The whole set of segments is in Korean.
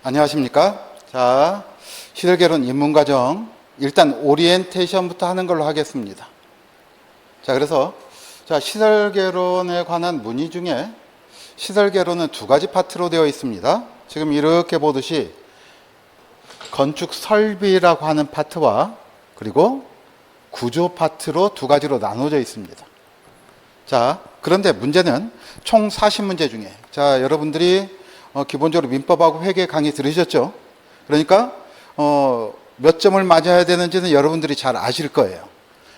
안녕하십니까? 자, 시설개론 입문과정 일단 오리엔테이션부터 하는 걸로 하겠습니다. 자, 그래서 시설개론에 관한 문의 중에 시설개론은 두 가지 파트로 되어 있습니다. 지금 이렇게 보듯이 건축 설비라고 하는 파트와 그리고 구조 파트로 두 가지로 나눠져 있습니다. 자, 그런데 문제는 총 40문제 중에 여러분들이 기본적으로 민법하고 회계 강의 들으셨죠? 그러니까 몇 점을 맞아야 되는지는 여러분들이 잘 아실 거예요.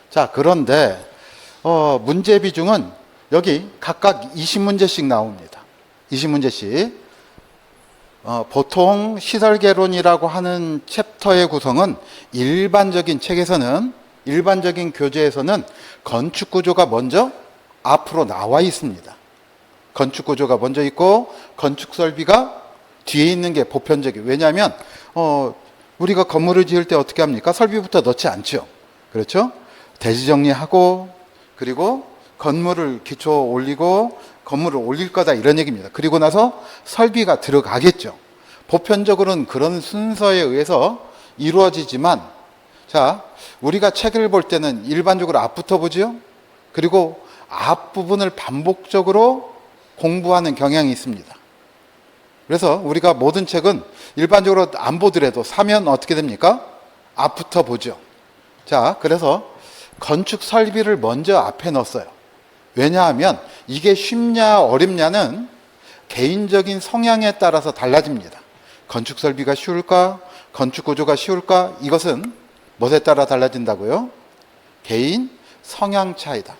자, 그런데 문제 비중은 여기 각각 20문제씩 나옵니다. 20문제씩. 보통 시설개론이라고 하는 챕터의 구성은 일반적인 책에서는, 일반적인 교재에서는 건축구조가 먼저 앞으로 나와 있습니다. 건축구조가 먼저 있고 건축설비가 뒤에 있는 게 보편적이에요. 왜냐하면 우리가 건물을 지을 때 어떻게 합니까? 설비부터 넣지 않죠. 그렇죠? 대지정리하고 그리고 건물을 기초 올리고 건물을 올릴 거다 이런 얘기입니다. 그리고 나서 설비가 들어가겠죠. 보편적으로는 그런 순서에 의해서 이루어지지만 우리가 책을 볼 때는 일반적으로 앞부터 보죠. 그리고 앞부분을 반복적으로 공부하는 경향이 있습니다. 그래서 우리가 모든 책은 일반적으로 안 보더라도 사면 어떻게 됩니까? 앞부터 보죠. 그래서 건축 설비를 먼저 앞에 넣었어요. 왜냐하면 이게 쉽냐 어렵냐는 개인적인 성향에 따라서 달라집니다. 건축 설비가 쉬울까? 건축 구조가 쉬울까? 이것은 무엇에 따라 달라진다고요? 개인 성향 차이다.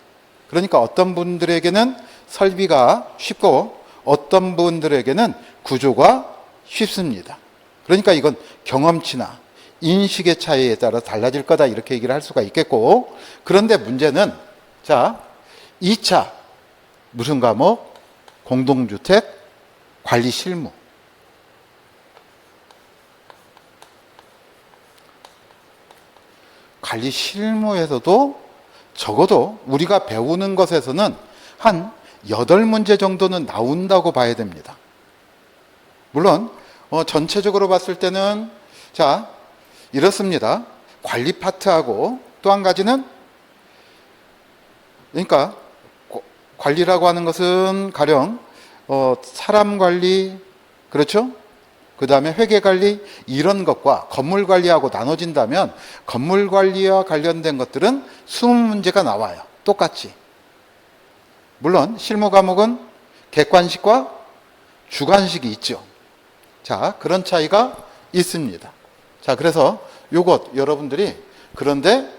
그러니까 어떤 분들에게는 설비가 쉽고 어떤 분들에게는 구조가 쉽습니다. 그러니까 이건 경험치나 인식의 차이에 따라 달라질 거다 이렇게 얘기를 할 수가 있겠고, 그런데 문제는 2차 무슨 과목? 공동주택 관리 실무. 관리 실무에서도 적어도 우리가 배우는 것에서는 한 8문제 정도는 나온다고 봐야 됩니다. 물론 전체적으로 봤을 때는 이렇습니다. 관리 파트하고 또 한 가지는, 그러니까 관리라고 하는 것은 가령 사람 관리, 그렇죠? 그 다음에 회계 관리, 이런 것과 건물 관리하고 나눠진다면 건물 관리와 관련된 것들은 20문제가 나와요. 똑같이. 물론 실무 과목은 객관식과 주관식이 있죠. 그런 차이가 있습니다. 그래서 요것 여러분들이, 그런데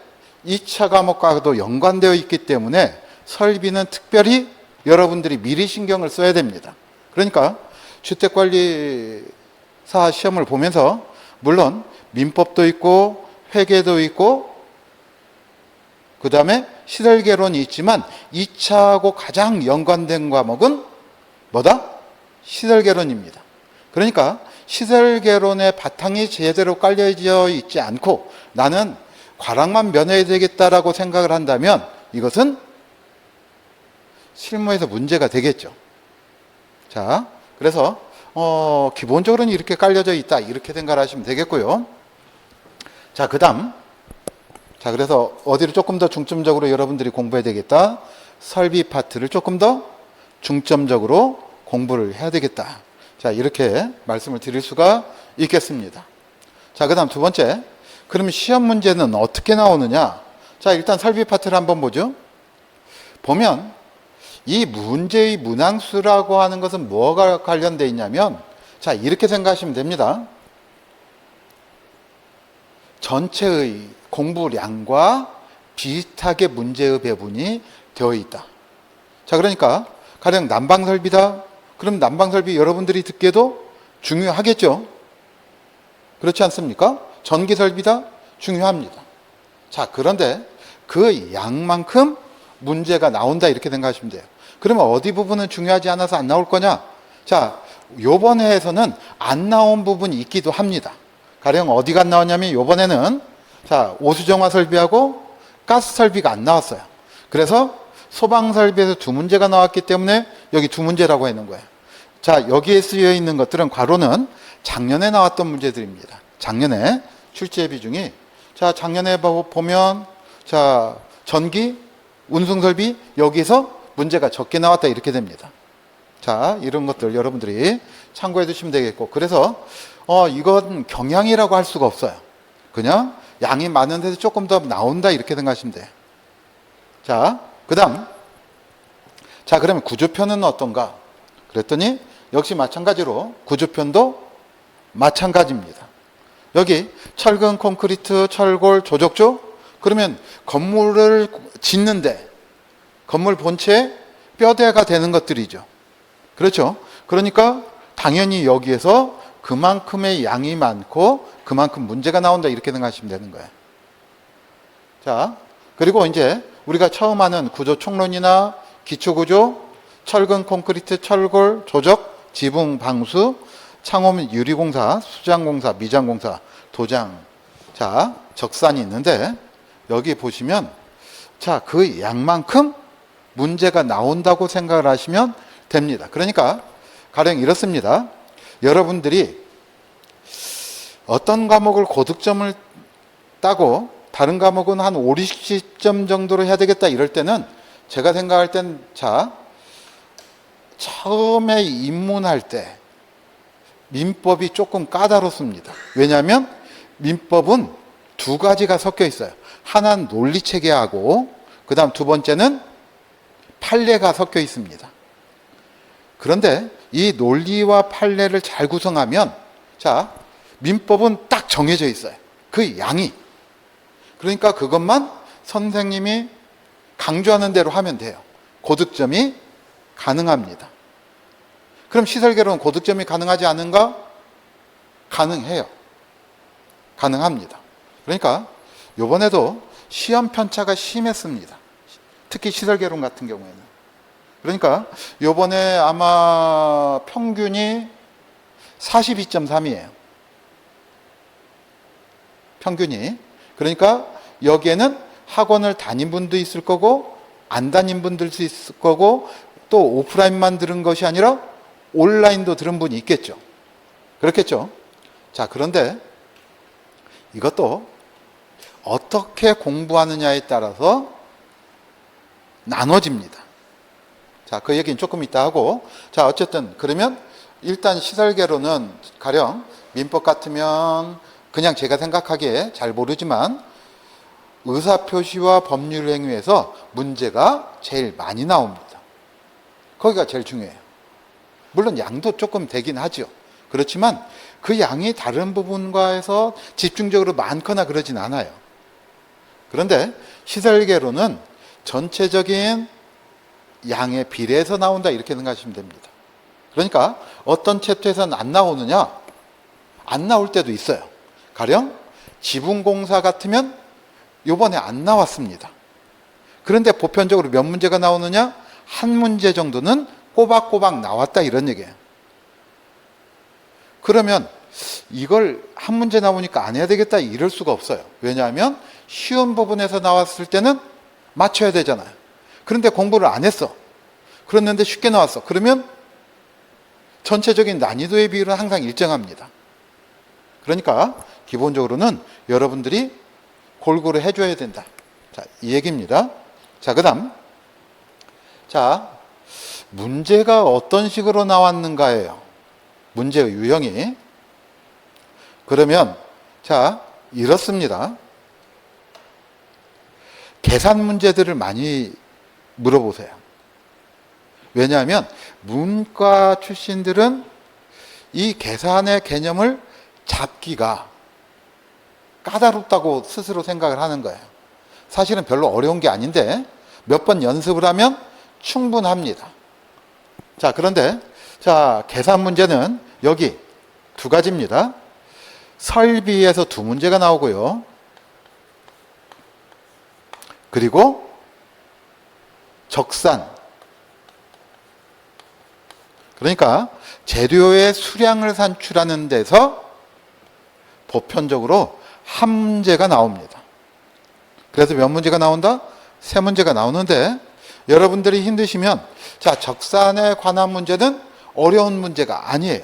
2차 과목과도 연관되어 있기 때문에 설비는 특별히 여러분들이 미리 신경을 써야 됩니다. 그러니까 주택관리사 시험을 보면서 물론 민법도 있고 회계도 있고 그 다음에 시설개론이 있지만 2차하고 가장 연관된 과목은 뭐다? 시설개론입니다. 그러니까 시설개론의 바탕이 제대로 깔려져 있지 않고 나는 과락만 면해야 되겠다라고 생각을 한다면 이것은 실무에서 문제가 되겠죠. 그래서 기본적으로는 이렇게 깔려져 있다 이렇게 생각을 하시면 되겠고요. 그 다음 그래서 어디를 조금 더 중점적으로 여러분들이 공부해야 되겠다. 설비 파트를 조금 더 중점적으로 공부를 해야 되겠다. 이렇게 말씀을 드릴 수가 있겠습니다. 그 다음 두 번째, 그러면 시험 문제는 어떻게 나오느냐? 일단 설비 파트를 한번 보죠. 보면 이 문제의 문항수라고 하는 것은 뭐가 관련되어 있냐면 이렇게 생각하시면 됩니다. 전체의 공부량과 비슷하게 문제의 배분이 되어 있다. 그러니까 가령 난방설비다. 그럼 난방설비 여러분들이 듣기에도 중요하겠죠. 그렇지 않습니까? 전기설비다. 중요합니다. 그런데 그 양만큼 문제가 나온다 이렇게 생각하시면 돼요. 그러면 어디 부분은 중요하지 않아서 안 나올 거냐? 요번 해에서는 안 나온 부분이 있기도 합니다. 가령 어디가 안 나왔냐면 요번에는 오수정화 설비하고 가스 설비가 안 나왔어요. 그래서 소방 설비에서 2문제가 나왔기 때문에 여기 2문제라고 해놓은 거예요. 여기에 쓰여 있는 것들은 괄호는 작년에 나왔던 문제들입니다. 작년에 출제 비중이, 자, 작년에 보면, 자, 전기, 운송설비, 여기서 문제가 적게 나왔다 이렇게 됩니다. 자, 이런 것들 여러분들이 참고해 두시면 되겠고, 그래서 이건 경향이라고 할 수가 없어요. 그냥 양이 많은데도 조금 더 나온다 이렇게 생각하시면 돼요. 자, 그 다음, 자, 그러면 구조편은 어떤가? 그랬더니 역시 마찬가지로 구조편도 마찬가지입니다. 여기 철근, 콘크리트, 철골, 조적조, 그러면 건물을 짓는데 건물 본체에 뼈대가 되는 것들이죠. 그렇죠? 그러니까 당연히 여기에서 그만큼의 양이 많고 그만큼 문제가 나온다 이렇게 생각하시면 되는 거예요. 자, 그리고 이제 우리가 처음 하는 구조 총론이나 기초구조, 철근, 콘크리트, 철골, 조적, 지붕, 방수, 창호 및 유리공사, 수장공사, 미장공사, 도장, 자, 적산이 있는데 여기 보시면 자, 그 양만큼 문제가 나온다고 생각을 하시면 됩니다. 그러니까 가령 이렇습니다. 여러분들이 어떤 과목을 고득점을 따고 다른 과목은 한 5, 60점 정도로 해야 되겠다 이럴 때는 제가 생각할 땐 자, 처음에 입문할 때 민법이 조금 까다롭습니다. 왜냐하면 민법은 두 가지가 섞여 있어요. 하나는 논리체계하고 그 다음 두 번째는 판례가 섞여 있습니다. 그런데 이 논리와 판례를 잘 구성하면 자, 민법은 딱 정해져 있어요. 그 양이. 그러니까 그것만 선생님이 강조하는 대로 하면 돼요. 고득점이 가능합니다. 그럼 시설개론은 고득점이 가능하지 않은가? 가능해요. 가능합니다. 그러니까 이번에도 시험 편차가 심했습니다. 특히 시설개론 같은 경우에는. 그러니까 이번에 아마 평균이 42.3이에요. 평균이. 그러니까 여기에는 학원을 다닌 분도 있을 거고 안 다닌 분들도 있을 거고 또 오프라인만 들은 것이 아니라 온라인도 들은 분이 있겠죠. 그렇겠죠. 자, 그런데 이것도 어떻게 공부하느냐에 따라서 나눠집니다. 자, 그 얘기는 조금 이따 하고, 자, 어쨌든 그러면 일단 시설개론은 가령 민법 같으면 그냥 제가 생각하기에 잘 모르지만 의사표시와 법률행위에서 문제가 제일 많이 나옵니다. 거기가 제일 중요해요. 물론 양도 조금 되긴 하죠. 그렇지만 그 양이 다른 부분과에서 집중적으로 많거나 그러진 않아요. 그런데 시설개론은 전체적인 양에 비례해서 나온다 이렇게 생각하시면 됩니다. 그러니까 어떤 챕터에서는 안 나오느냐? 안 나올 때도 있어요. 가령 지붕공사 같으면 요번에 안 나왔습니다. 그런데 보편적으로 몇 문제가 나오느냐? 한 문제 정도는 꼬박꼬박 나왔다 이런 얘기예요. 그러면 이걸 한 문제 나오니까 안 해야 되겠다 이럴 수가 없어요. 왜냐하면 쉬운 부분에서 나왔을 때는 맞춰야 되잖아요. 그런데 공부를 안 했어. 그랬는데 쉽게 나왔어. 그러면 전체적인 난이도의 비율은 항상 일정합니다. 그러니까 기본적으로는 여러분들이 골고루 해줘야 된다. 자, 이 얘기입니다. 자, 그 다음. 자, 문제가 어떤 식으로 나왔는가예요. 문제의 유형이. 그러면, 자, 이렇습니다. 계산 문제들을 많이 물어보세요. 왜냐하면 문과 출신들은 이 계산의 개념을 잡기가 까다롭다고 스스로 생각을 하는 거예요. 사실은 별로 어려운 게 아닌데 몇 번 연습을 하면 충분합니다. 자, 그런데 자, 계산 문제는 여기 두 가지입니다. 설비에서 두 문제가 나오고요. 그리고 적산. 그러니까 재료의 수량을 산출하는 데서 보편적으로 한 문제가 나옵니다. 그래서 몇 문제가 나온다? 세 문제가 나오는데 여러분들이 힘드시면 자, 적산에 관한 문제는 어려운 문제가 아니에요.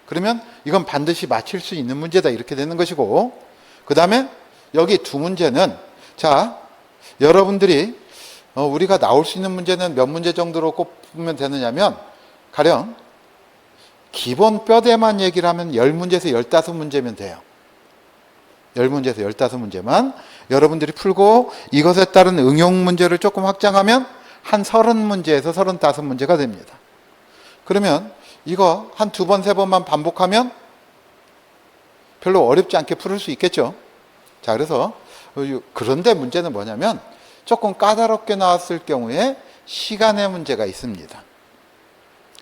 그러면 이건 반드시 맞힐 수 있는 문제다 이렇게 되는 것이고, 그 다음에 여기 두 문제는, 자, 여러분들이 우리가 나올 수 있는 문제는 몇 문제 정도로 꼽으면 되느냐면, 가령 기본 뼈대만 얘기를 하면 10문제에서 15문제면 돼요. 10문제에서 15문제만 여러분들이 풀고 이것에 따른 응용 문제를 조금 확장하면 한 30문제에서 35문제가 됩니다. 그러면 이거 한 2번, 3번만 반복하면 별로 어렵지 않게 풀을 수 있겠죠. 자, 그래서 그런데 문제는 뭐냐면 조금 까다롭게 나왔을 경우에 시간의 문제가 있습니다.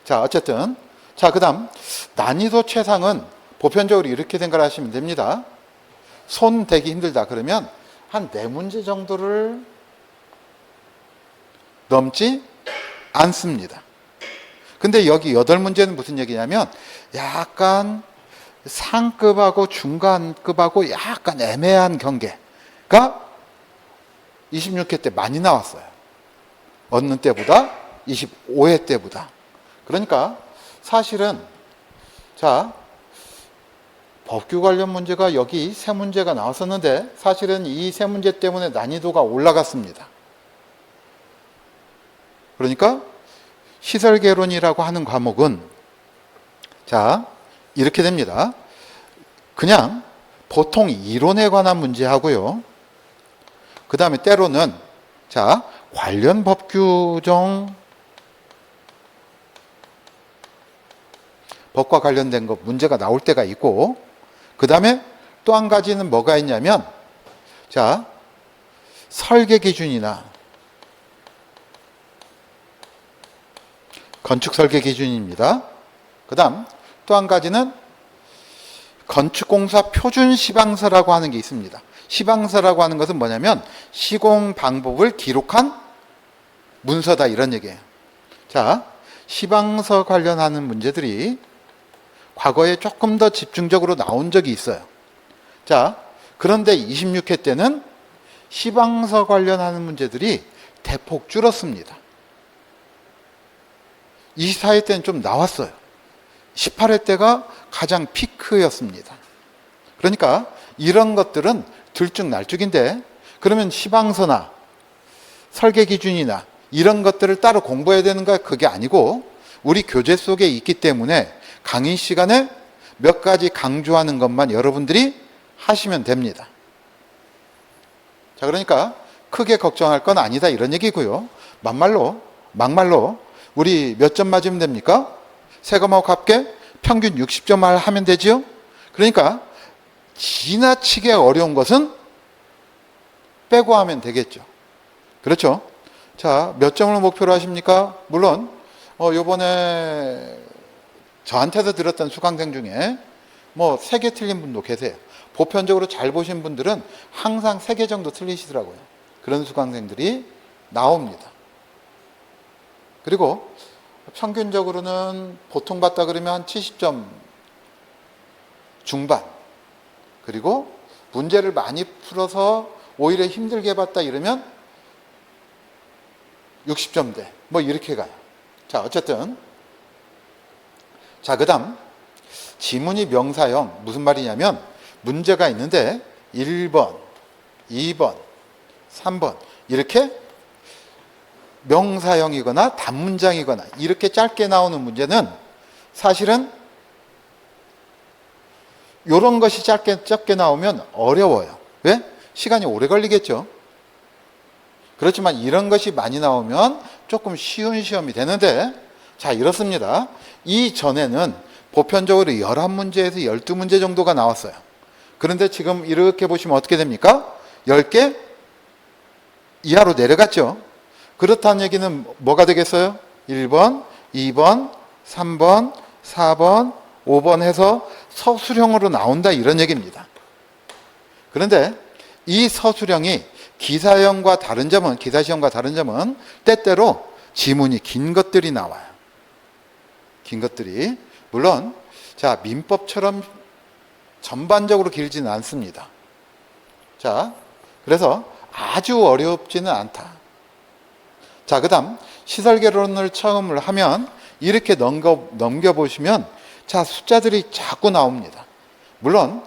자, 어쨌든 자, 그 다음 난이도 최상은 보편적으로 이렇게 생각하시면 됩니다. 손 대기 힘들다 그러면 한 4문제 정도를 넘지 않습니다. 근데 여기 8문제는 무슨 얘기냐면 약간 상급하고 중간급하고 약간 애매한 경계가 26회 때 많이 나왔어요. 어느 때보다 25회 때보다. 그러니까 사실은 자, 법규 관련 문제가 여기 3문제가 나왔었는데 사실은 이 3문제 때문에 난이도가 올라갔습니다. 그러니까 시설개론이라고 하는 과목은 자, 이렇게 됩니다. 그냥 보통 이론에 관한 문제 하고요. 그 다음에 때로는 자, 관련 법규정 법과 관련된 거 문제가 나올 때가 있고, 그 다음에 또 한 가지는 뭐가 있냐면 자, 설계 기준이나 건축 설계 기준입니다. 그 다음 또 한 가지는 건축공사 표준 시방서라고 하는 게 있습니다. 시방서라고 하는 것은 뭐냐면 시공 방법을 기록한 문서다 이런 얘기예요. 자, 시방서 관련하는 문제들이 과거에 조금 더 집중적으로 나온 적이 있어요. 자, 그런데 26회 때는 시방서 관련하는 문제들이 대폭 줄었습니다. 24회 때는 좀 나왔어요. 18회 때가 가장 피크였습니다. 그러니까 이런 것들은 들쭉날쭉인데, 그러면 시방서나 설계 기준이나 이런 것들을 따로 공부해야 되는가? 그게 아니고 우리 교재 속에 있기 때문에 강의 시간에 몇 가지 강조하는 것만 여러분들이 하시면 됩니다. 자, 그러니까 크게 걱정할 건 아니다 이런 얘기고요. 막말로 우리 몇 점 맞으면 됩니까? 세검하고 합계 평균 60점 하면 되지요? 그러니까 지나치게 어려운 것은 빼고 하면 되겠죠. 그렇죠? 자, 몇 점을 목표로 하십니까? 물론 요번에 저한테서 들었던 수강생 중에 뭐 3개 틀린 분도 계세요. 보편적으로 잘 보신 분들은 항상 3개 정도 틀리시더라고요. 그런 수강생들이 나옵니다. 그리고 평균적으로는 보통 봤다 그러면 한 70점 중반, 그리고 문제를 많이 풀어서 오히려 힘들게 봤다 이러면 60점대 뭐 이렇게 가요. 자, 어쨌든 자, 그 다음 지문이 명사형 무슨 말이냐면 문제가 있는데 1번, 2번, 3번 이렇게 명사형이거나 단문장이거나 이렇게 짧게 나오는 문제는 사실은 이런 것이 적게 나오면 어려워요. 왜? 시간이 오래 걸리겠죠. 그렇지만 이런 것이 많이 나오면 조금 쉬운 시험이 되는데, 자, 이렇습니다. 이전에는 보편적으로 11문제에서 12문제 정도가 나왔어요. 그런데 지금 이렇게 보시면 어떻게 됩니까? 10개 이하로 내려갔죠. 그렇다는 얘기는 뭐가 되겠어요? 1번, 2번, 3번, 4번, 5번 해서 서술형으로 나온다 이런 얘기입니다. 그런데 이 서술형이 기사시험과 다른 점은 때때로 지문이 긴 것들이 나와요. 긴 것들이. 물론 자, 민법처럼 전반적으로 길지는 않습니다. 자, 그래서 아주 어렵지는 않다. 자, 그 다음 시설개론을 처음을 하면 이렇게 넘겨보시면 자, 숫자들이 자꾸 나옵니다. 물론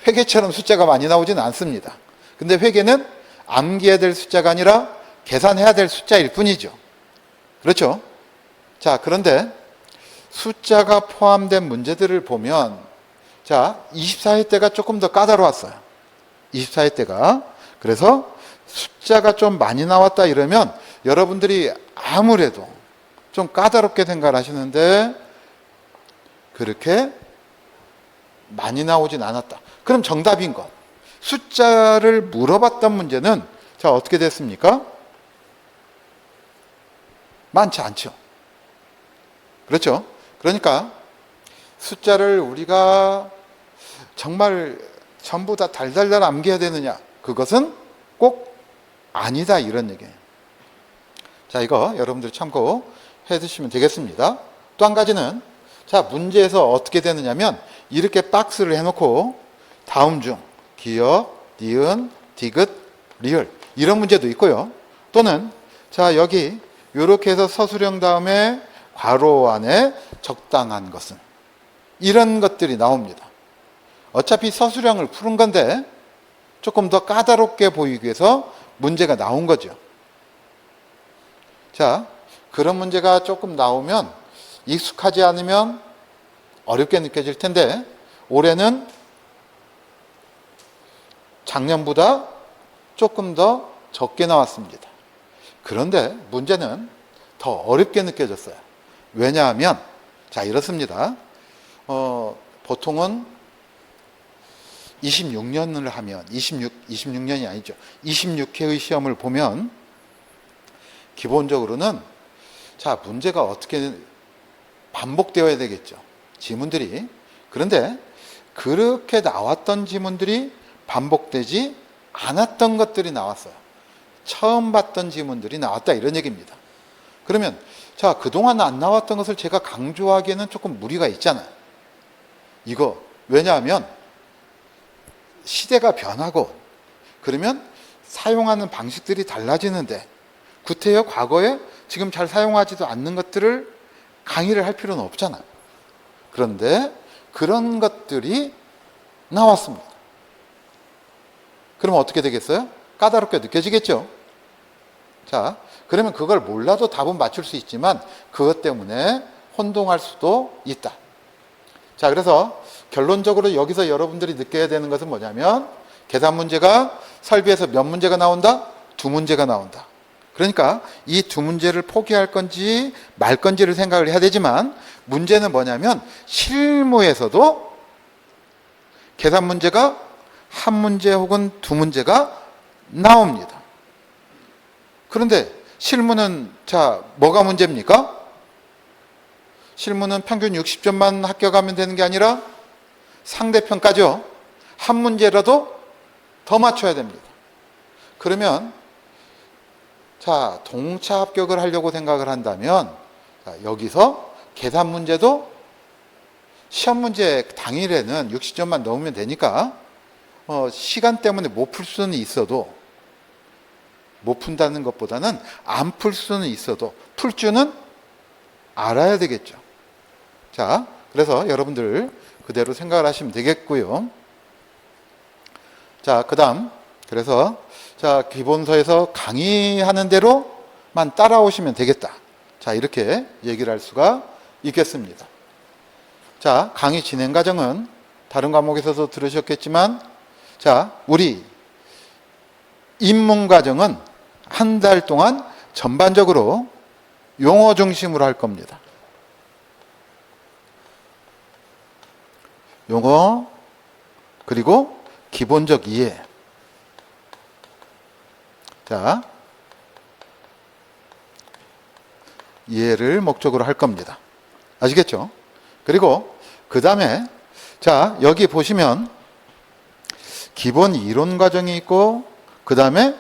회계처럼 숫자가 많이 나오지는 않습니다. 근데 회계는 암기해야 될 숫자가 아니라 계산해야 될 숫자일 뿐이죠. 그렇죠? 자, 그런데 숫자가 포함된 문제들을 보면, 자, 24회 때가 조금 더 까다로웠어요. 24회 때가. 그래서 숫자가 좀 많이 나왔다 이러면 여러분들이 아무래도 좀 까다롭게 생각을 하시는데 그렇게 많이 나오진 않았다. 그럼 정답인 것. 숫자를 물어봤던 문제는 자, 어떻게 됐습니까? 많지 않죠. 그렇죠? 그러니까 숫자를 우리가 정말 전부 다 달달달 암기해야 되느냐? 그것은 꼭 아니다, 이런 얘기예요. 자, 이거 여러분들 참고해 두시면 되겠습니다. 또 한 가지는 자, 문제에서 어떻게 되느냐면 이렇게 박스를 해놓고 다음 중 기역, 니은, 디귿, 리을 이런 문제도 있고요. 또는 자, 여기 이렇게 해서 서술형 다음에 괄호 안에 적당한 것은 이런 것들이 나옵니다. 어차피 서술형을 푸는 건데 조금 더 까다롭게 보이기 위해서 문제가 나온 거죠. 자, 그런 문제가 조금 나오면 익숙하지 않으면 어렵게 느껴질 텐데 올해는 작년보다 조금 더 적게 나왔습니다. 그런데 문제는 더 어렵게 느껴졌어요. 왜냐하면 자, 이렇습니다. 보통은 26년을 하면 26년이 아니죠. 26회의 시험을 보면 기본적으로는 자, 문제가 어떻게 반복되어야 되겠죠. 지문들이. 그런데 그렇게 나왔던 지문들이 반복되지 않았던 것들이 나왔어요. 처음 봤던 지문들이 나왔다, 이런 얘기입니다. 그러면 자, 그동안 안 나왔던 것을 제가 강조하기에는 조금 무리가 있잖아요. 이거 왜냐하면 시대가 변하고 그러면 사용하는 방식들이 달라지는데 구태여 과거에 지금 잘 사용하지도 않는 것들을 강의를 할 필요는 없잖아요. 그런데 그런 것들이 나왔습니다. 그러면 어떻게 되겠어요? 까다롭게 느껴지겠죠? 자, 그러면 그걸 몰라도 답은 맞출 수 있지만 그것 때문에 혼동할 수도 있다. 자, 그래서 결론적으로 여기서 여러분들이 느껴야 되는 것은 뭐냐면 계산 문제가 설비에서 몇 문제가 나온다? 2문제가 나온다. 그러니까 이 2문제를 포기할 건지 말 건지를 생각을 해야 되지만 문제는 뭐냐면 실무에서도 계산 문제가 1문제 혹은 2문제가 나옵니다. 그런데 실무는 자, 뭐가 문제입니까? 실무는 평균 60점만 합격하면 되는 게 아니라 상대평가죠. 한 문제라도 더 맞춰야 됩니다. 그러면 자, 동차 합격을 하려고 생각을 한다면 자, 여기서 계산 문제도 시험 문제 당일에는 60점만 넣으면 되니까 시간 때문에 못 풀 수는 있어도 못 푼다는 것보다는 안 풀 수는 있어도 풀 줄은 알아야 되겠죠. 자, 그래서 여러분들 그대로 생각을 하시면 되겠고요. 자, 그 다음 그래서 자, 기본서에서 강의하는 대로만 따라오시면 되겠다. 자, 이렇게 얘기를 할 수가 있겠습니다. 자, 강의 진행 과정은 다른 과목에서도 들으셨겠지만 자, 우리 입문 과정은 한 달 동안 전반적으로 용어 중심으로 할 겁니다. 용어 그리고 기본적 이해. 자, 이해를 목적으로 할 겁니다. 아시겠죠? 그리고 그 다음에 자, 여기 보시면 기본 이론 과정이 있고 그 다음에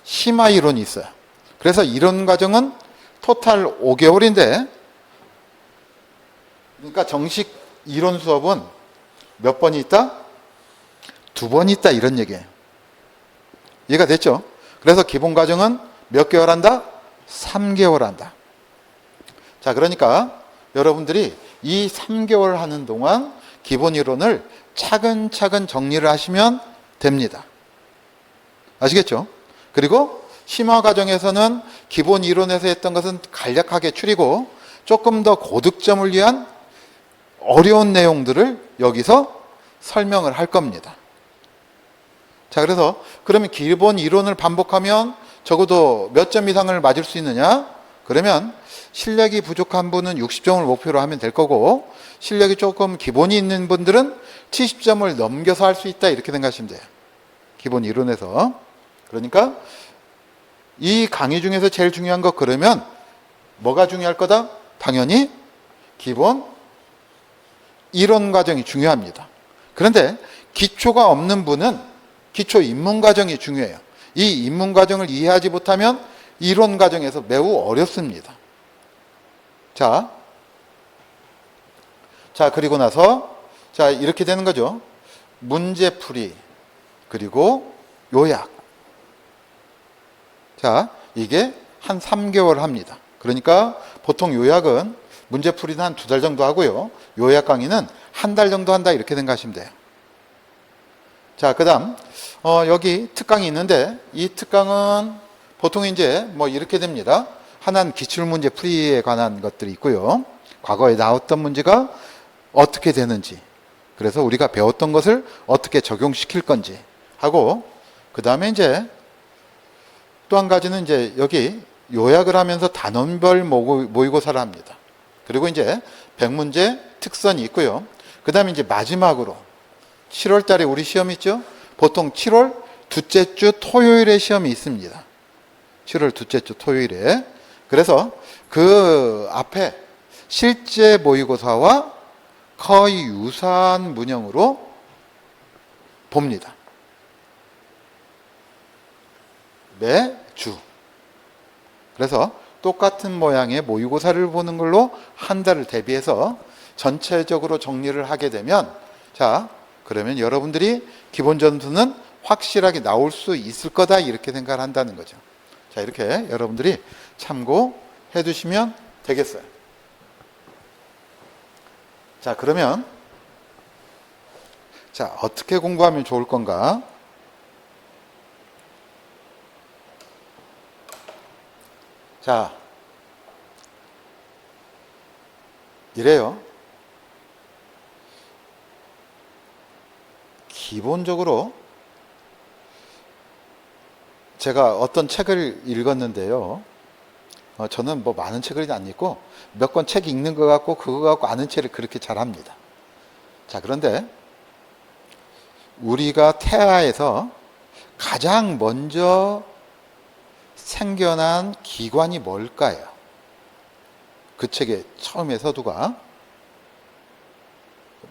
심화 이론이 있어요. 그래서 이론 과정은 토탈 5개월인데 그러니까 정식 이론 수업은 몇 번이 있다? 2번 있다, 이런 얘기예요. 이해가 됐죠? 그래서 기본 과정은 몇 개월 한다? 3개월 한다. 자, 그러니까 여러분들이 이 3개월 하는 동안 기본 이론을 차근차근 정리를 하시면 됩니다. 아시겠죠? 그리고 심화 과정에서는 기본 이론에서 했던 것은 간략하게 추리고 조금 더 고득점을 위한 어려운 내용들을 여기서 설명을 할 겁니다. 자, 그래서 그러면 기본 이론을 반복하면 적어도 몇 점 이상을 맞을 수 있느냐? 그러면 실력이 부족한 분은 60점을 목표로 하면 될 거고, 실력이 조금 기본이 있는 분들은 70점을 넘겨서 할 수 있다, 이렇게 생각하시면 돼요. 기본 이론에서. 그러니까 이 강의 중에서 제일 중요한 거, 그러면 뭐가 중요할 거다? 당연히 기본 이론 과정이 중요합니다. 그런데 기초가 없는 분은 기초 입문 과정이 중요해요. 이 입문 과정을 이해하지 못하면 이론 과정에서 매우 어렵습니다. 자, 그리고 나서 이렇게 되는 거죠. 문제풀이, 그리고 요약. 이게 한 3개월 합니다. 그러니까 보통 요약은 문제풀이는 한 2달 정도 하고요. 요약 강의는 한 달 정도 한다, 이렇게 생각하시면 돼요. 그 다음 여기 특강이 있는데, 이 특강은 보통 이제 뭐 이렇게 됩니다. 하나는 기출문제 풀이에 관한 것들이 있고요. 과거에 나왔던 문제가 어떻게 되는지, 그래서 우리가 배웠던 것을 어떻게 적용시킬 건지 하고, 그 다음에 이제 또 한 가지는 이제 여기 요약을 하면서 단원별 모의고사를 합니다. 그리고 이제 100문제 특선이 있고요. 그 다음에 이제 마지막으로 7월 달에 우리 시험이 있죠? 보통 7월 둘째 주 토요일에 시험이 있습니다. 7월 둘째 주 토요일에. 그래서 그 앞에 실제 모의고사와 거의 유사한 문형으로 봅니다. 매주. 그래서 똑같은 모양의 모의고사를 보는 걸로 한 달을 대비해서 전체적으로 정리를 하게 되면, 그러면 여러분들이 기본 점수는 확실하게 나올 수 있을 거다, 이렇게 생각을 한다는 거죠. 이렇게 여러분들이 참고해 두시면 되겠어요. 그러면 어떻게 공부하면 좋을 건가? 이래요. 기본적으로 제가 어떤 책을 읽었는데요. 저는 뭐 많은 책을 안 읽고 몇 권 책 읽는 거 갖고 그거 갖고 아는 책을 그렇게 잘합니다. 그런데 우리가 태아에서 가장 먼저 생겨난 기관이 뭘까요? 그 책의 처음에 서두가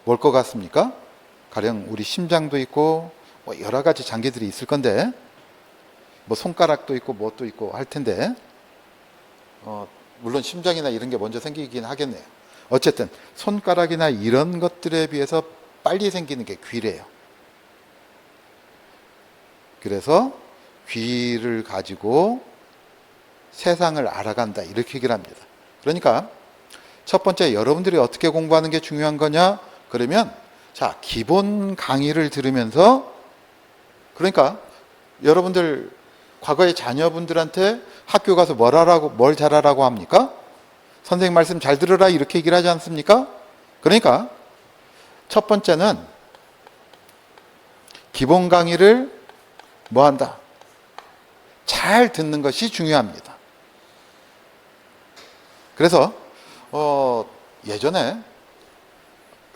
뭘 것 같습니까? 가령 우리 심장도 있고 뭐 여러 가지 장기들이 있을 건데, 뭐 손가락도 있고 뭣도 있고 할 텐데, 물론 심장이나 이런 게 먼저 생기긴 하겠네요. 어쨌든 손가락이나 이런 것들에 비해서 빨리 생기는 게 귀래요. 그래서 귀를 가지고 세상을 알아간다, 이렇게 얘기를 합니다. 그러니까 첫 번째, 여러분들이 어떻게 공부하는 게 중요한 거냐? 그러면 기본 강의를 들으면서, 그러니까 여러분들 과거에 자녀분들한테 학교 가서 뭘 잘하라고 합니까? 선생님 말씀 잘 들으라, 이렇게 얘기를 하지 않습니까? 그러니까 첫 번째는 기본 강의를 뭐 한다? 잘 듣는 것이 중요합니다. 그래서 예전에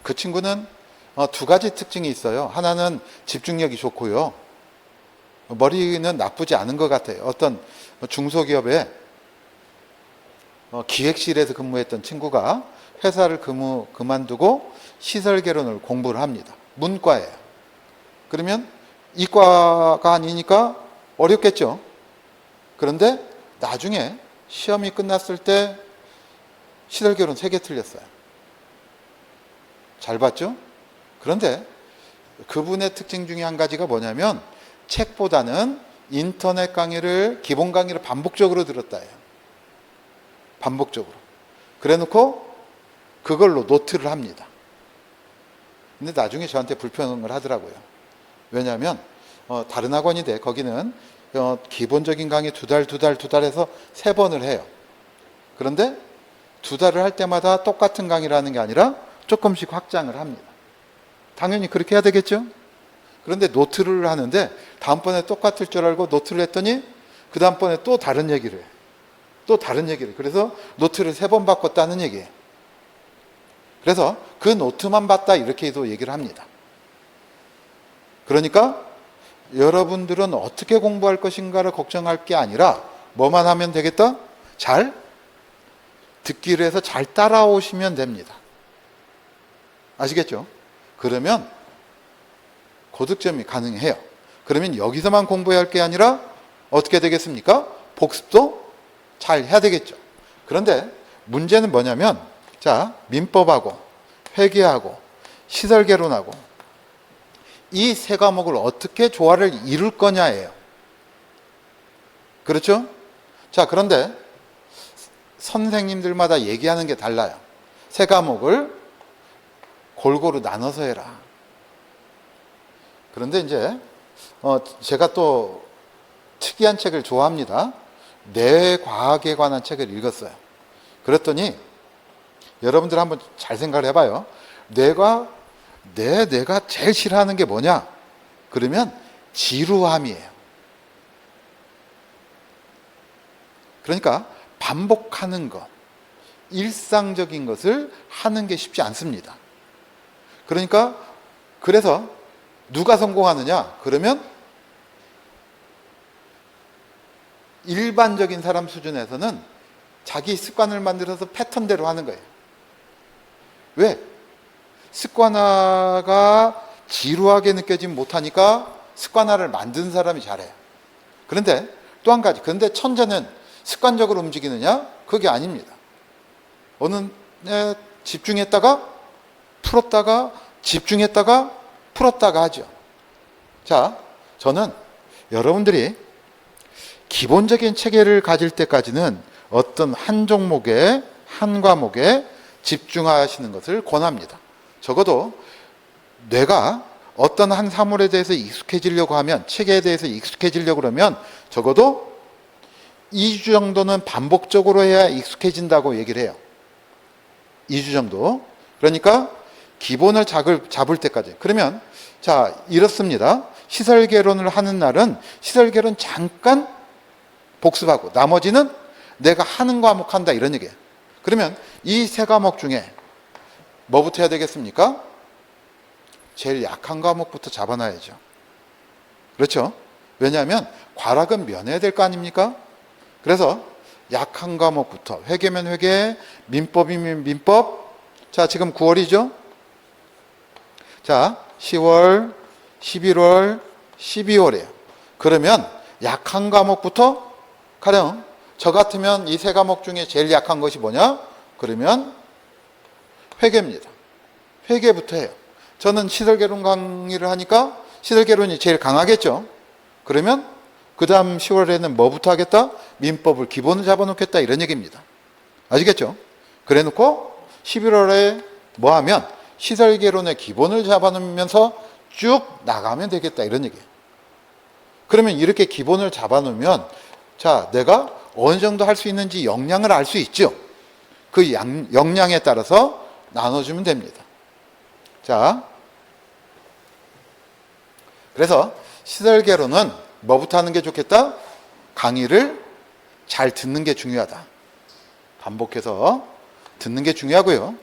그 친구는 2가지 특징이 있어요. 하나는 집중력이 좋고요. 머리는 나쁘지 않은 것 같아요. 어떤 중소기업에 기획실에서 근무했던 친구가 회사를 그만두고 시설개론을 공부를 합니다. 문과예요. 그러면 이과가 아니니까 어렵겠죠. 그런데 나중에 시험이 끝났을 때 시설개론 3개 틀렸어요. 잘 봤죠? 그런데 그분의 특징 중에 한 가지가 뭐냐면, 책보다는 인터넷 강의를, 기본 강의를 반복적으로 들었다 해요. 반복적으로. 그래 놓고 그걸로 노트를 합니다. 근데 나중에 저한테 불평을 하더라고요. 왜냐하면 다른 학원인데 거기는 기본적인 강의 두 달 해서 3번을 해요. 그런데 2달을 할 때마다 똑같은 강의라는 게 아니라 조금씩 확장을 합니다. 당연히 그렇게 해야 되겠죠? 그런데 노트를 하는데 다음번에 똑같을 줄 알고 노트를 했더니 그 다음번에 또 다른 얘기를 해요. 또 다른 얘기를. 그래서 노트를 3번 바꿨다는 얘기예요. 그래서 그 노트만 봤다 이렇게도 얘기를 합니다. 그러니까 여러분들은 어떻게 공부할 것인가를 걱정할 게 아니라 뭐만 하면 되겠다? 잘 듣기로 해서 잘 따라오시면 됩니다. 아시겠죠? 그러면 고득점이 가능해요. 그러면 여기서만 공부해야 할 게 아니라 어떻게 되겠습니까? 복습도 잘 해야 되겠죠. 그런데 문제는 뭐냐면 자, 민법하고 회계하고 시설개론하고 이 3과목을 어떻게 조화를 이룰 거냐예요. 그렇죠? 자, 그런데 선생님들마다 얘기하는 게 달라요. 3과목을 골고루 나눠서 해라. 그런데 이제 제가 또 특이한 책을 좋아합니다. 뇌과학에 관한 책을 읽었어요. 그랬더니 여러분들 한번 잘 생각을 해봐요. 뇌가 제일 싫어하는 게 뭐냐? 그러면 지루함이에요. 그러니까 반복하는 것, 일상적인 것을 하는 게 쉽지 않습니다. 그러니까 그래서 누가 성공하느냐? 그러면 일반적인 사람 수준에서는 자기 습관을 만들어서 패턴대로 하는 거예요. 왜? 습관화가 지루하게 느껴지면 못하니까 습관화를 만든 사람이 잘해요. 그런데 또 한 가지, 그런데 천재는 습관적으로 움직이느냐? 그게 아닙니다. 어느 에 집중했다가 풀었다가 집중했다가 풀었다가 하죠. 자, 저는 여러분들이 기본적인 체계를 가질 때까지는 어떤 한 종목에, 한 과목에 집중하시는 것을 권합니다. 적어도 뇌가 어떤 한 사물에 대해서 익숙해지려고 하면, 체계에 대해서 익숙해지려고 그러면 적어도 2주 정도는 반복적으로 해야 익숙해진다고 얘기를 해요. 2주 정도. 그러니까 기본을 잡을 때까지. 그러면 자, 이렇습니다. 시설개론을 하는 날은 시설개론 잠깐 복습하고 나머지는 내가 하는 과목 한다 이런 얘기예요. 그러면 이 3과목 중에 뭐부터 해야 되겠습니까? 제일 약한 과목부터 잡아놔야죠. 그렇죠? 왜냐하면 과락은 면해야 될 거 아닙니까? 그래서 약한 과목부터 회계면 회계, 민법이면 민법. 자, 지금 9월이죠? 자, 10월, 11월, 12월이에요. 그러면 약한 과목부터 가령 저 같으면 이 3과목 중에 제일 약한 것이 뭐냐? 그러면 회계입니다. 회계부터 해요. 저는 시설개론 강의를 하니까 시설개론이 제일 강하겠죠. 그러면 그 다음 10월에는 뭐부터 하겠다? 민법을 기본을 잡아놓겠다 이런 얘기입니다. 아시겠죠? 그래 놓고 11월에 뭐 하면 시설개론의 기본을 잡아놓으면서 쭉 나가면 되겠다 이런 얘기예요. 그러면 이렇게 기본을 잡아놓으면 자, 내가 어느 정도 할 수 있는지 역량을 알 수 있죠. 그 역량에 따라서 나눠주면 됩니다. 자, 그래서 시설개론은 뭐부터 하는 게 좋겠다? 강의를 잘 듣는 게 중요하다. 반복해서 듣는 게 중요하고요.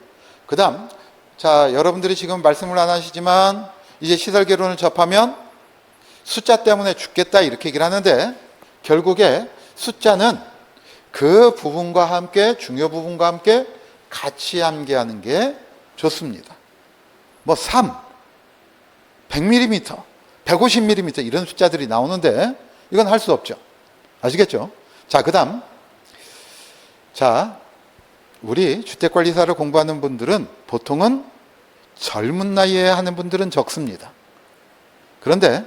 그 다음, 자, 여러분들이 지금 말씀을 안 하시지만 이제 시설개론을 접하면 숫자 때문에 죽겠다 이렇게 얘기를 하는데 결국에 숫자는 그 부분과 함께, 중요 부분과 함께 같이 암기하는 게 좋습니다. 뭐 3, 100mm, 150mm 이런 숫자들이 나오는데 이건 할 수 없죠. 아시겠죠? 자, 그 다음. 자, 우리 주택관리사를 공부하는 분들은 보통은 젊은 나이에 하는 분들은 적습니다. 그런데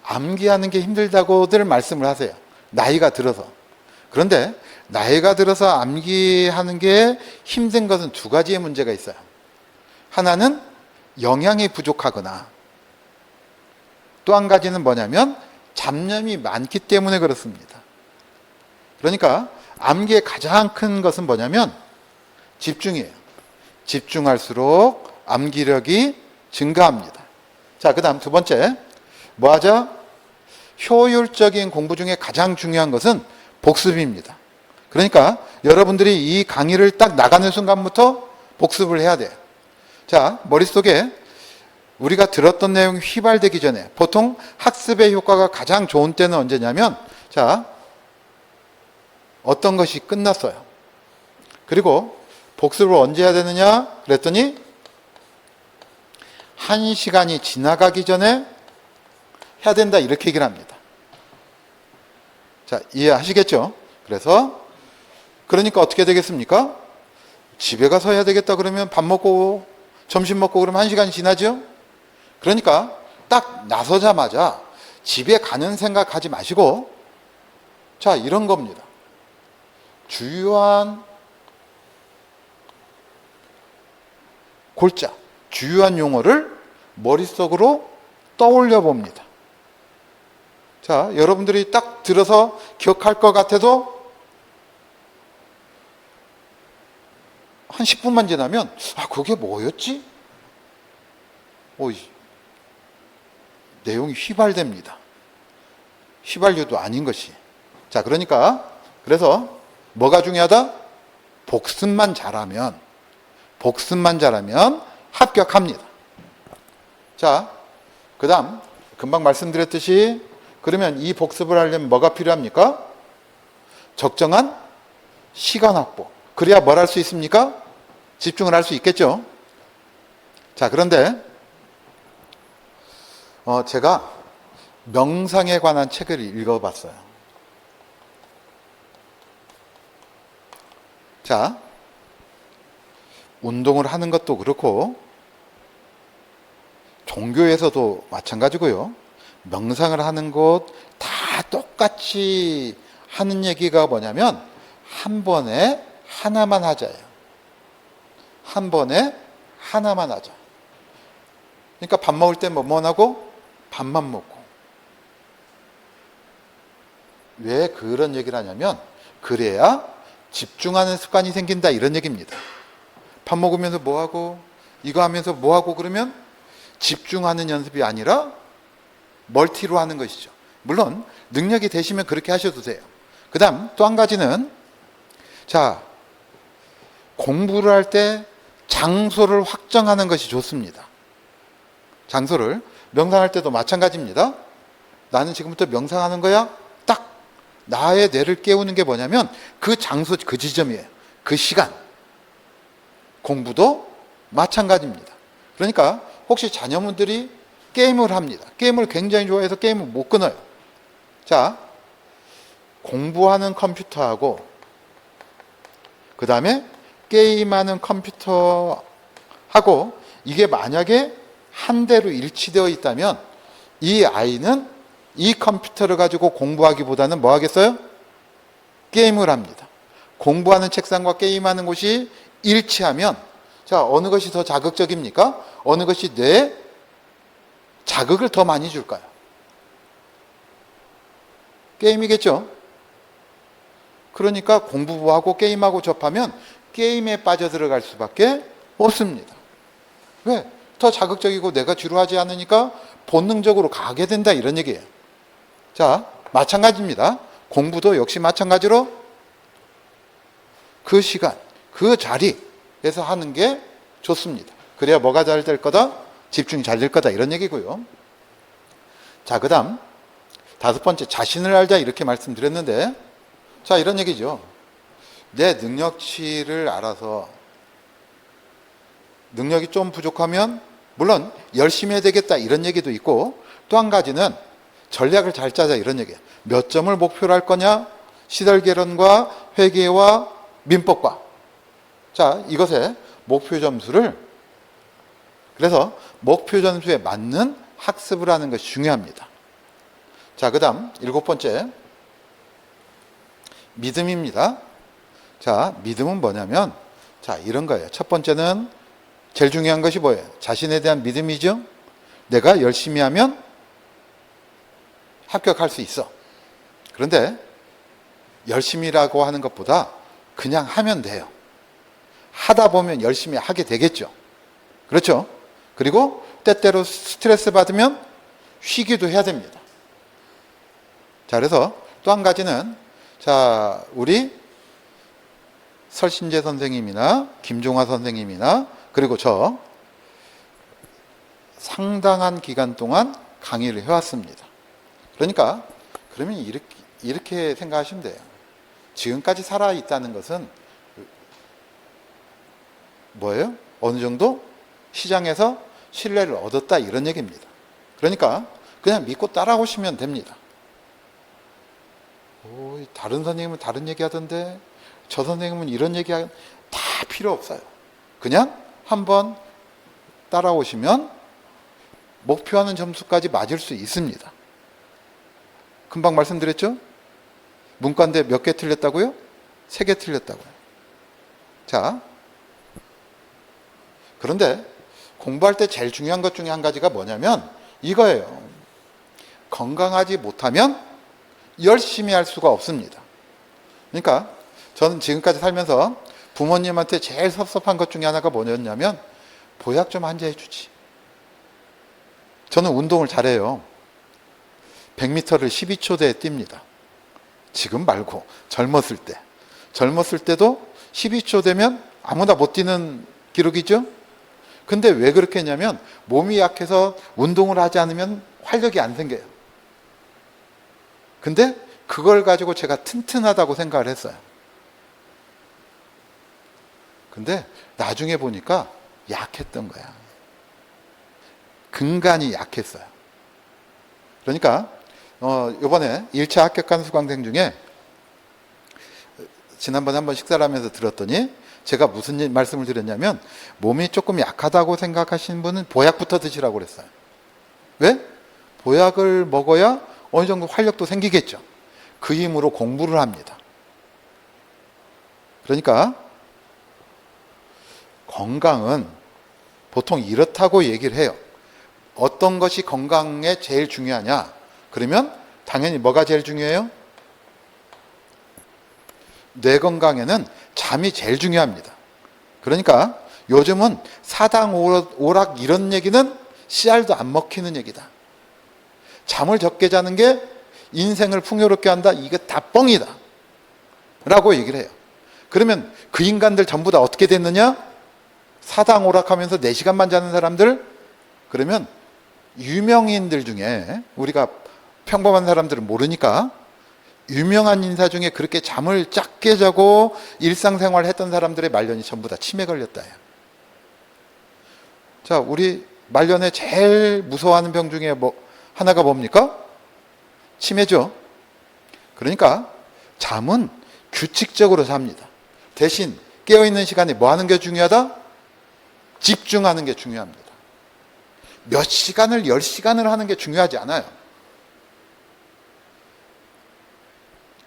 암기하는 게 힘들다고들 말씀을 하세요. 나이가 들어서. 그런데 나이가 들어서 암기하는 게 힘든 것은 두 가지의 문제가 있어요. 하나는 영양이 부족하거나 또 한 가지는 뭐냐면 잡념이 많기 때문에 그렇습니다. 그러니까 암기의 가장 큰 것은 뭐냐면 집중이에요. 집중할수록 암기력이 증가합니다. 자, 그 다음 두 번째, 뭐 하자? 효율적인 공부 중에 가장 중요한 것은 복습입니다. 그러니까 여러분들이 이 강의를 딱 나가는 순간부터 복습을 해야 돼요. 자, 머릿속에 우리가 들었던 내용이 휘발되기 전에 보통 학습의 효과가 가장 좋은 때는 언제냐면, 자, 어떤 것이 끝났어요. 그리고 복습을 언제 해야 되느냐 그랬더니 1시간이 지나가기 전에 해야 된다, 이렇게 얘기를 합니다. 자, 이해하시겠죠? 그러니까 어떻게 되겠습니까? 집에 가서 해야 되겠다 그러면 밥 먹고 점심 먹고 그러면 1시간이 지나죠? 그러니까 딱 나서자마자 집에 가는 생각하지 마시고, 자, 이런 겁니다. 주요한 골자, 주요한 용어를 머릿속으로 떠올려 봅니다. 자, 여러분들이 딱 들어서 기억할 것 같아도 한 10분만 지나면, 아, 그게 뭐였지? 내용이 휘발됩니다. 휘발유도 아닌 것이. 자, 그래서 뭐가 중요하다? 복습만 잘하면 합격합니다. 자, 그 다음 금방 말씀드렸듯이, 그러면 이 복습을 하려면 뭐가 필요합니까? 적정한 시간 확보. 그래야 뭘 할 수 있습니까? 집중을 할 수 있겠죠. 자, 그런데 제가 명상에 관한 책을 읽어봤어요. 자, 운동을 하는 것도 그렇고 종교에서도 마찬가지고요. 명상을 하는 곳 다 똑같이 하는 얘기가 뭐냐면 한 번에 하나만 하자예요. 한 번에 하나만 하자. 그러니까 밥 먹을 때 뭐만 하고? 밥만 먹고. 왜 그런 얘기를 하냐면 그래야 집중하는 습관이 생긴다, 이런 얘기입니다. 밥 먹으면서 뭐하고 이거 하면서 뭐하고 그러면 집중하는 연습이 아니라 멀티로 하는 것이죠. 물론 능력이 되시면 그렇게 하셔도 돼요. 그 다음 또 한 가지는, 자, 공부를 할 때 장소를 확정하는 것이 좋습니다. 장소를, 명상할 때도 마찬가지입니다. 나는 지금부터 명상하는 거야. 딱 나의 뇌를 깨우는 게 뭐냐면 그 장소, 그 지점이에요. 그 시간. 공부도 마찬가지입니다. 그러니까 혹시 자녀분들이 게임을 합니다. 게임을 굉장히 좋아해서 게임을 못 끊어요. 자, 공부하는 컴퓨터하고 그 다음에 게임하는 컴퓨터하고 이게 만약에 한 대로 일치되어 있다면 이 아이는 이 컴퓨터를 가지고 공부하기보다는 뭐 하겠어요? 게임을 합니다. 공부하는 책상과 게임하는 곳이 일치하면, 자, 어느 것이 더 자극적입니까? 어느 것이 뇌에 자극을 더 많이 줄까요? 게임이겠죠? 그러니까 공부하고 게임하고 접하면 게임에 빠져들어갈 수밖에 없습니다. 왜? 더 자극적이고 내가 지루하지 않으니까 본능적으로 가게 된다, 이런 얘기예요. 자, 마찬가지입니다. 공부도 역시 마찬가지로 그 시간, 그 자리에서 하는 게 좋습니다. 그래야 뭐가 잘 될 거다? 집중이 잘 될 거다, 이런 얘기고요. 자, 그 다음 5번째, 자신을 알자, 이렇게 말씀드렸는데, 자, 이런 얘기죠. 내 능력치를 알아서 능력이 좀 부족하면 물론 열심히 해야 되겠다, 이런 얘기도 있고, 또 한 가지는 전략을 잘 짜자, 이런 얘기예요. 몇 점을 목표로 할 거냐? 시설개론과 회계와 민법과. 자, 이것의 목표 점수를, 그래서 목표 점수에 맞는 학습을 하는 것이 중요합니다. 자, 그 다음 7번째, 믿음입니다. 자, 믿음은 뭐냐면, 자, 이런 거예요. 첫 번째는 제일 중요한 것이 뭐예요? 자신에 대한 믿음이죠. 내가 열심히 하면 합격할 수 있어. 그런데 열심히라고 하는 것보다 그냥 하면 돼요. 하다 보면 열심히 하게 되겠죠. 그렇죠? 그리고 때때로 스트레스 받으면 쉬기도 해야 됩니다. 자, 그래서 또 한 가지는, 자, 우리 설신재 선생님이나 김종화 선생님이나 그리고 저 상당한 기간 동안 강의를 해왔습니다. 그러니까 그러면 이렇게 생각하시면 돼요. 지금까지 살아있다는 것은 뭐예요? 어느 정도 시장에서 신뢰를 얻었다, 이런 얘기입니다. 그러니까 그냥 믿고 따라오시면 됩니다. 다른 선생님은 다른 얘기 하던데 저 선생님은 이런 얘기 다 필요 없어요. 그냥 한번 따라오시면 목표하는 점수까지 맞을 수 있습니다. 금방 말씀드렸죠? 문과인데 몇 개 틀렸다고요? 3개 틀렸다고요. 자, 그런데 공부할 때 제일 중요한 것 중에 한 가지가 뭐냐면 이거예요. 건강하지 못하면 열심히 할 수가 없습니다. 그러니까 저는 지금까지 살면서 부모님한테 제일 섭섭한 것 중에 하나가 뭐였냐면 보약 좀 한 잔 해주지. 저는 운동을 잘해요. 100m를 12초대에 뜁니다. 지금 말고 젊었을 때. 젊었을 때도 12초 되면 아무나 못 뛰는 기록이죠. 근데 왜 그렇게 했냐면 몸이 약해서 운동을 하지 않으면 활력이 안 생겨요. 근데 그걸 가지고 제가 튼튼하다고 생각을 했어요. 근데 나중에 보니까 약했던 거야. 근간이 약했어요. 그러니까 이번에 1차 합격한 수강생 중에 지난번에 한번 식사를 하면서 들었더니 제가 무슨 말씀을 드렸냐면 몸이 조금 약하다고 생각하시는 분은 보약부터 드시라고 그랬어요. 왜? 보약을 먹어야 어느 정도 활력도 생기겠죠. 그 힘으로 공부를 합니다. 그러니까 건강은 보통 이렇다고 얘기를 해요. 어떤 것이 건강에 제일 중요하냐? 그러면 당연히 뭐가 제일 중요해요? 뇌 건강에는 잠이 제일 중요합니다. 그러니까 요즘은 사당 오락 이런 얘기는 씨알도 안 먹히는 얘기다. 잠을 적게 자는 게 인생을 풍요롭게 한다. 이게 다 뻥이다 라고 얘기를 해요. 그러면 그 인간들 전부 다 어떻게 됐느냐? 사당 오락하면서 4시간만 자는 사람들, 그러면 유명인들 중에 우리가 평범한 사람들은 모르니까 유명한 인사 중에 그렇게 잠을 작게 자고 일상생활 했던 사람들의 말년이 전부 다 치매 걸렸다. 자, 우리 말년에 제일 무서워하는 병 중에 하나가 뭡니까? 치매죠. 그러니까 잠은 규칙적으로 잡니다. 대신 깨어있는 시간에 뭐 하는 게 중요하다? 집중하는 게 중요합니다. 몇 시간을 10시간을 하는 게 중요하지 않아요.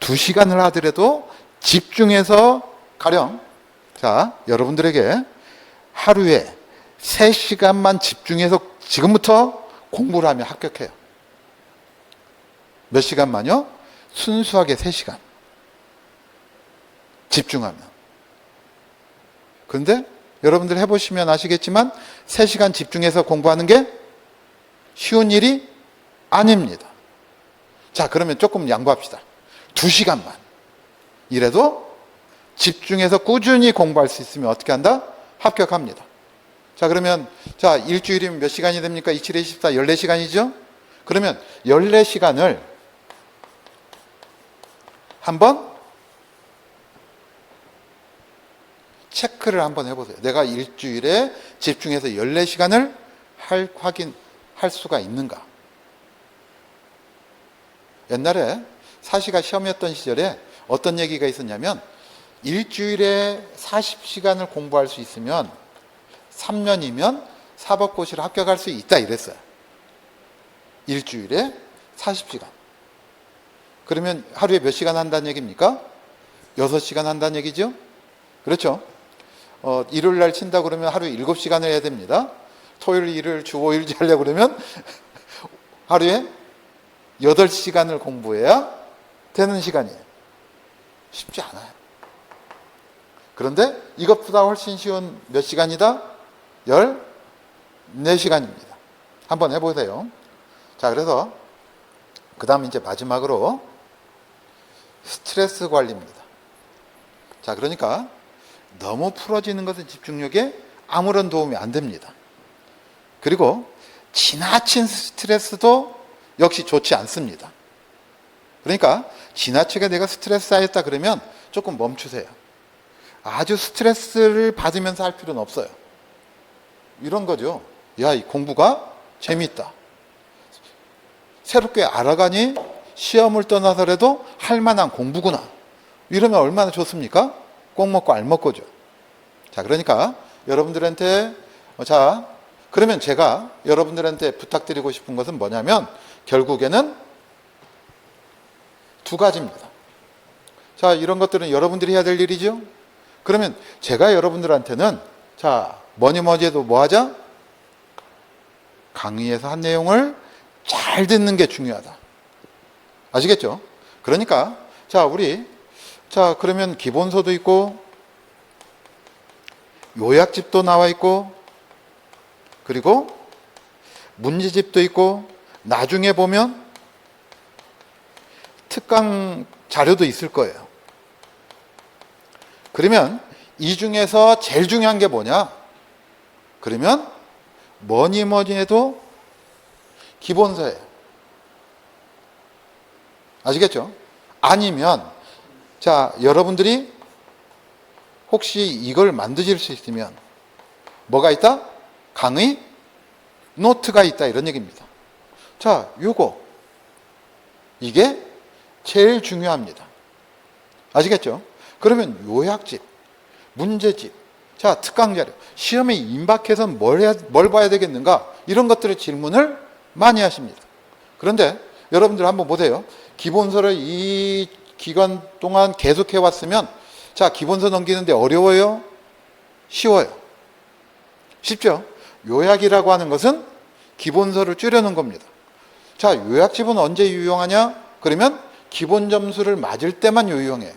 2시간을 하더라도 집중해서 가령, 자, 여러분들에게 하루에 3시간만 집중해서 지금부터 공부를 하면 합격해요. 몇 시간만요? 순수하게 3시간. 집중하면. 그런데 여러분들 해보시면 아시겠지만 3시간 집중해서 공부하는 게 쉬운 일이 아닙니다. 자, 그러면 조금 양보합시다. 2시간만. 이래도 집중해서 꾸준히 공부할 수 있으면 어떻게 한다? 합격합니다. 자, 그러면 자, 일주일이면 몇 시간이 됩니까? 27에 24, 14시간이죠? 그러면 14시간을 한번 체크를 한번 해보세요. 내가 일주일에 집중해서 14시간을 확인할 수가 있는가? 옛날에 사시가 시험이었던 시절에 어떤 얘기가 있었냐면 일주일에 40시간을 공부할 수 있으면 3년이면 사법고시를 합격할 수 있다 이랬어요. 일주일에 40시간. 그러면 하루에 몇 시간 한다는 얘기입니까? 6시간 한다는 얘기죠. 그렇죠. 일요일 날 친다 그러면 하루에 7시간을 해야 됩니다. 토요일, 일요일, 주 5일째 하려고 그러면 하루에 8시간을 공부해야 되는 시간이에요. 쉽지 않아요. 그런데 이것보다 훨씬 쉬운 몇 시간이다? 14시간입니다. 한번 해보세요. 자, 그래서 그 다음 이제 마지막으로 스트레스 관리입니다. 자, 그러니까 너무 풀어지는 것은 집중력에 아무런 도움이 안 됩니다. 그리고 지나친 스트레스도 역시 좋지 않습니다. 그러니까 지나치게 내가 스트레스 쌓였다 그러면 조금 멈추세요. 아주 스트레스를 받으면서 할 필요는 없어요. 이런 거죠. 야, 이 공부가 재밌다. 새롭게 알아가니 시험을 떠나서라도 할 만한 공부구나. 이러면 얼마나 좋습니까? 꼭 먹고 알 먹고죠. 자, 그러니까 여러분들한테 그러면 제가 여러분들한테 부탁드리고 싶은 것은 뭐냐면 결국에는 두 가지입니다. 자, 이런 것들은 여러분들이 해야 될 일이죠. 그러면 제가 여러분들한테는 뭐니 해도 뭐 하자? 강의에서 한 내용을 잘 듣는 게 중요하다. 아시겠죠? 그러니까 그러면 기본서도 있고 요약집도 나와 있고 그리고 문제집도 있고 나중에 보면 특강 자료도 있을 거예요. 그러면 이 중에서 제일 중요한 게 뭐냐? 그러면 뭐니 해도 기본서예요. 아시겠죠? 아니면 여러분들이 혹시 이걸 만드실 수 있으면 뭐가 있다? 강의 노트가 있다 이런 얘기입니다. 이게 제일 중요합니다. 아시겠죠? 그러면 요약집, 문제집, 특강자료, 시험에 임박해서 뭘 봐야 되겠는가? 이런 것들의 질문을 많이 하십니다. 그런데 여러분들 한번 보세요. 기본서를 이 기간 동안 계속 해왔으면 기본서 넘기는데 어려워요? 쉬워요? 쉽죠? 요약이라고 하는 것은 기본서를 줄여놓은 겁니다. 요약집은 언제 유용하냐? 그러면 기본 점수를 맞을 때만 유용해요.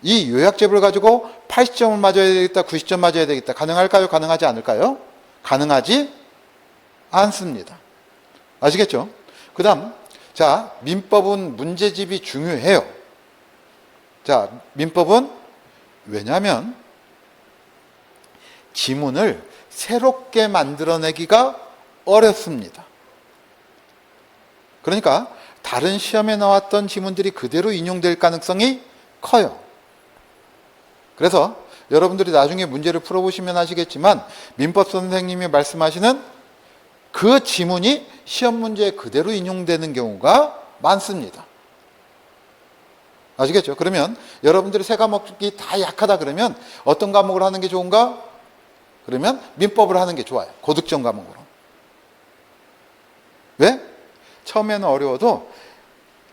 이 요약집을 가지고 80점을 맞아야 되겠다, 90점 맞아야 되겠다. 가능할까요? 가능하지 않을까요? 가능하지 않습니다. 아시겠죠? 그 다음, 민법은 문제집이 중요해요. 민법은 왜냐하면 지문을 새롭게 만들어내기가 어렵습니다. 그러니까 다른 시험에 나왔던 지문들이 그대로 인용될 가능성이 커요. 그래서 여러분들이 나중에 문제를 풀어보시면 아시겠지만 민법 선생님이 말씀하시는 그 지문이 시험 문제에 그대로 인용되는 경우가 많습니다. 아시겠죠? 그러면 여러분들이 세 과목이 다 약하다 그러면 어떤 과목을 하는 게 좋은가? 그러면 민법을 하는 게 좋아요. 고득점 과목으로. 왜? 처음에는 어려워도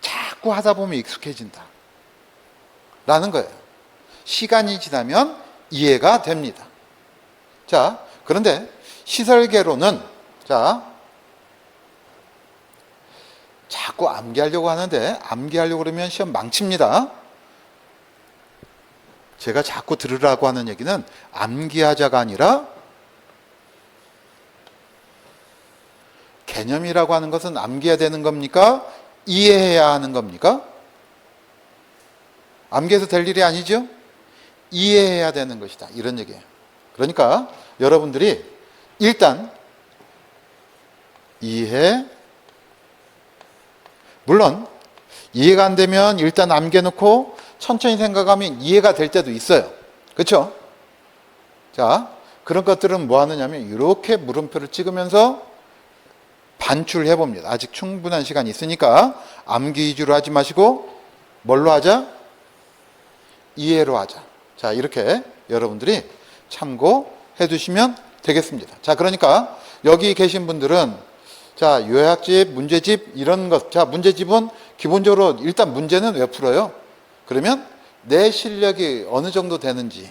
자꾸 하다 보면 익숙해진다. 라는 거예요. 시간이 지나면 이해가 됩니다. 그런데 시설계로는 자꾸 암기하려고 하는데 암기하려고 그러면 시험 망칩니다. 제가 자꾸 들으라고 하는 얘기는 암기하자가 아니라 개념이라고 하는 것은 암기해야 되는 겁니까? 이해해야 하는 겁니까? 암기해서 될 일이 아니죠? 이해해야 되는 것이다. 이런 얘기예요. 그러니까 여러분들이 일단 물론 이해가 안 되면 일단 암기해놓고 천천히 생각하면 이해가 될 때도 있어요. 그렇죠? 그런 것들은 뭐 하느냐면 이렇게 물음표를 찍으면서 반출해 봅니다. 아직 충분한 시간이 있으니까 암기 위주로 하지 마시고 뭘로 하자? 이해로 하자. 이렇게 여러분들이 참고해 두시면 되겠습니다. 그러니까 여기 계신 분들은 요약집, 문제집 이런 것. 문제집은 기본적으로 일단 문제는 왜 풀어요? 그러면 내 실력이 어느 정도 되는지,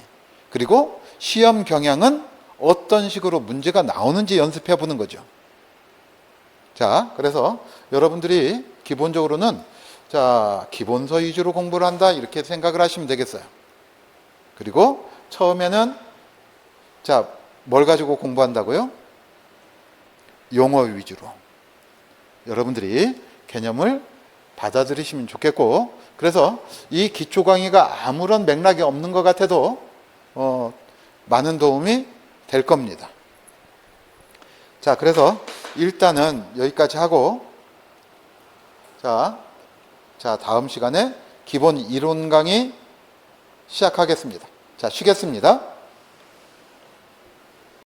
그리고 시험 경향은 어떤 식으로 문제가 나오는지 연습해 보는 거죠. 자, 그래서 여러분들이 기본적으로는 자, 기본서 위주로 공부를 한다 이렇게 생각을 하시면 되겠어요. 그리고 처음에는 자, 뭘 가지고 공부한다고요? 용어 위주로. 여러분들이 개념을 받아들이시면 좋겠고, 그래서 이 기초 강의가 아무런 맥락이 없는 것 같아도 많은 도움이 될 겁니다. 자, 그래서 일단은 여기까지 하고 자, 다음 시간에 기본 이론 강의 시작하겠습니다. 자, 쉬겠습니다.